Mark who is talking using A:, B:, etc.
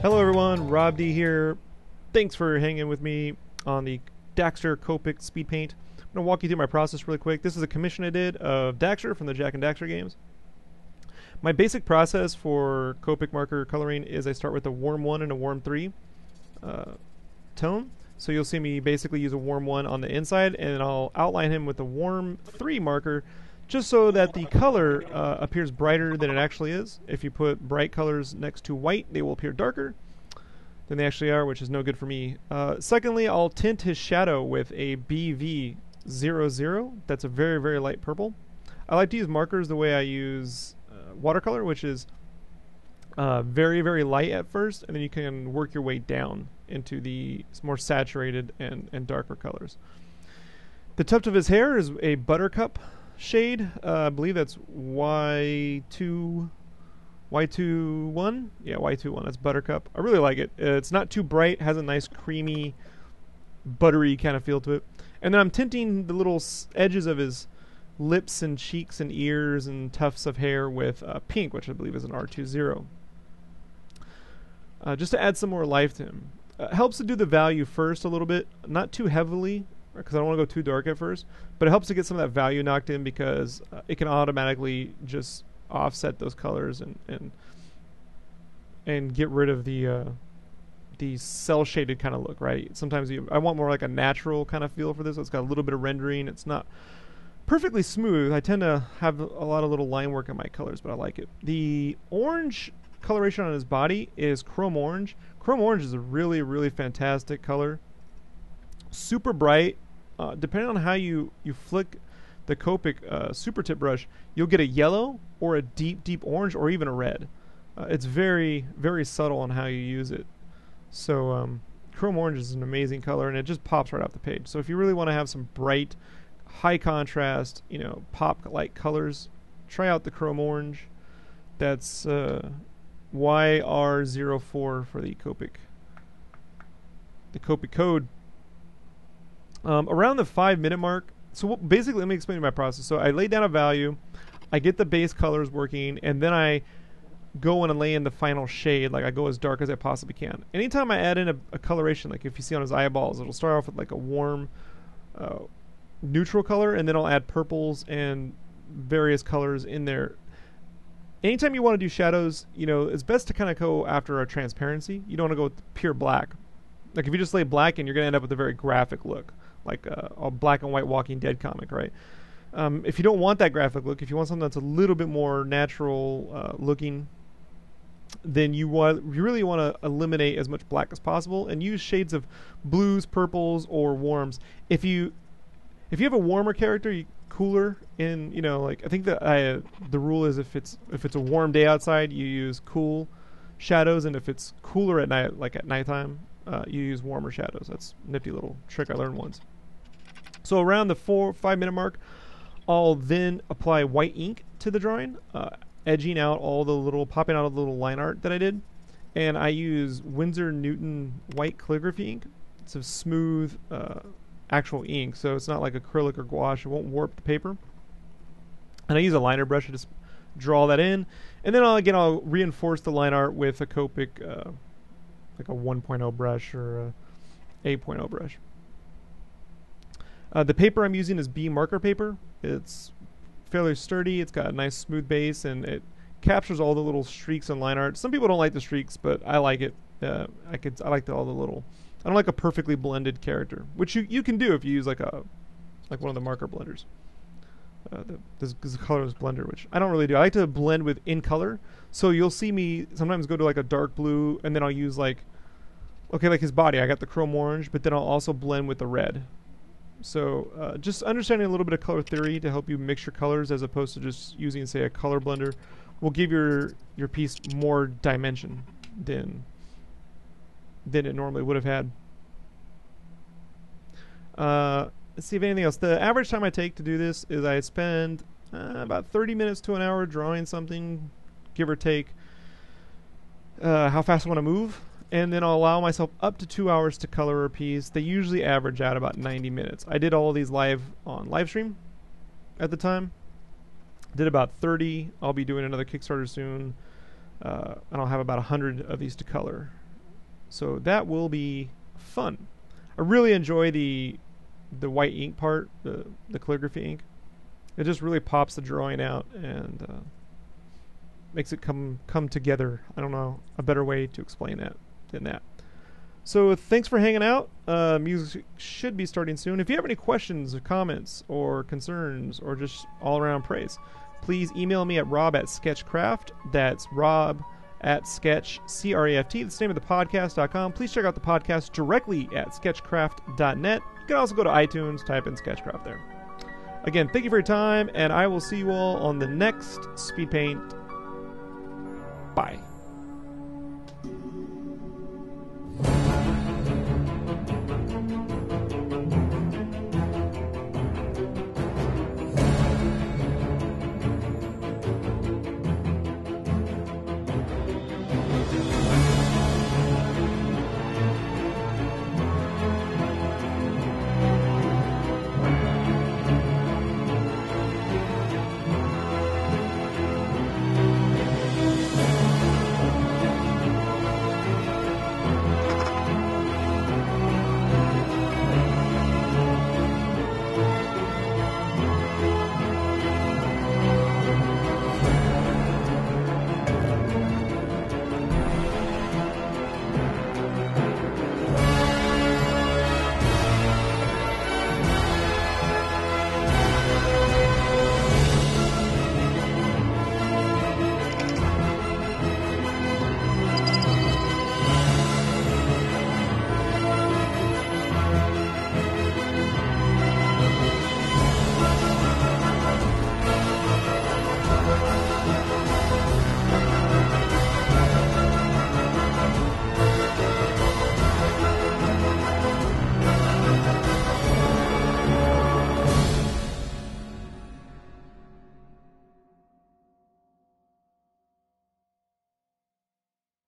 A: Hello everyone, Rob D here. Thanks for hanging with me on the Daxter Copic Speedpaint. I'm going to walk you through my process really quick. This is a commission I did of Daxter from the Jak and Daxter games. My basic process for Copic marker coloring is I start with a warm 1 and a warm 3 tone. So you'll see me basically use a warm 1 on the inside, and I'll outline him with a warm 3 marker just so that the color appears brighter than it actually is. If you put bright colors next to white, they will appear darker than they actually are, which is no good for me. Secondly, I'll tint his shadow with a BV00. That's a very, very light purple. I like to use markers the way I use watercolor, which is very, very light at first, and then you can work your way down into the more saturated and darker colors. The tuft of his hair is a buttercup shade. I believe that's Y21. Yeah, Y21. That's buttercup. I really like it. It's not too bright. Has a nice creamy, buttery kind of feel to it. And then I'm tinting the little edges of his lips and cheeks and ears and tufts of hair with pink, which I believe is an R20. Just to add some more life to him. Helps to do the value first a little bit, not too heavily, because I don't want to go too dark at first, but it helps to get some of that value knocked in because it can automatically just offset those colors and get rid of the cell shaded kind of look, right? Sometimes I want more like a natural kind of feel for this. So it's got a little bit of rendering. It's not perfectly smooth. I tend to have a lot of little line work in my colors, but I like it. The orange coloration on his body is chrome orange. Chrome orange is a really, really fantastic color. Super bright. Depending on how you flick the Copic super tip brush, you'll get a yellow or a deep, deep orange or even a red. It's very, very subtle on how you use it. So chrome orange is an amazing color, and it just pops right off the page. So if you really want to have some bright, high contrast, pop-like colors, try out the chrome orange. That's YR04 for the Copic code. Around the 5-minute mark, so basically let me explain my process. So I lay down a value, I get the base colors working, and then I go in and lay in the final shade. Like I go as dark as I possibly can. Anytime I add in a coloration, like if you see on his eyeballs, it'll start off with like a warm neutral color, and then I'll add purples and various colors in there. Anytime you want to do shadows, it's best to kind of go after a transparency. You don't want to go with pure black. Like if you just lay black in, you're going to end up with a very graphic look, like a black and white Walking Dead comic, right? If you don't want that graphic look, if you want something that's a little bit more natural looking, then you really want to eliminate as much black as possible and use shades of blues, purples, or warms. If you have a warmer character, cooler in, like I think that the rule is if it's a warm day outside, you use cool shadows, and if it's cooler at night, like at nighttime, you use warmer shadows. That's a nifty little trick I learned once. So around the 5-minute mark, I'll then apply white ink to the drawing, popping out all the little line art that I did. And I use Winsor Newton white calligraphy ink. It's a smooth actual ink, so it's not like acrylic or gouache. It won't warp the paper. And I use a liner brush to just draw that in. And then I'll reinforce the line art with a Copic like a 1.0 brush or a 8.0 brush. The paper I'm using is B marker paper. It's fairly sturdy. It's got a nice smooth base, and it captures all the little streaks and line art. Some people don't like the streaks, but I like it. I like all the little. I don't like a perfectly blended character, which you can do if you use like one of the marker blenders. This colorless blender, which I don't really do. I like to blend with in color. So you'll see me sometimes go to like a dark blue, and then I'll use like his body. I got the chrome orange, but then I'll also blend with the red. So just understanding a little bit of color theory to help you mix your colors, as opposed to just using, say, a color blender, will give your piece more dimension than it normally would have had. Let's see if anything else. The average time I take to do this is I spend about 30 minutes to an hour drawing something, give or take how fast I want to move. And then I'll allow myself up to 2 hours to color a piece. They usually average out about 90 minutes. I did all of these live on Livestream at the time. Did about 30. I'll be doing another Kickstarter soon. And I'll have about 100 of these to color. So that will be fun. I really enjoy the white ink part, the calligraphy ink. It just really pops the drawing out and makes it come together. I don't know a better way to explain that than that. So thanks for hanging out. Music should be starting soon. If you have any questions or comments or concerns or just all-around praise, please email me at rob@sketchcraft. That's rob@sketch, C-R-A-F-T. That's the name of the podcast.com. Please check out the podcast directly at sketchcraft.net. You can also go to iTunes, type in Sketchcraft there. Again, thank you for your time, and I will see you all on the next Speedpaint. Bye.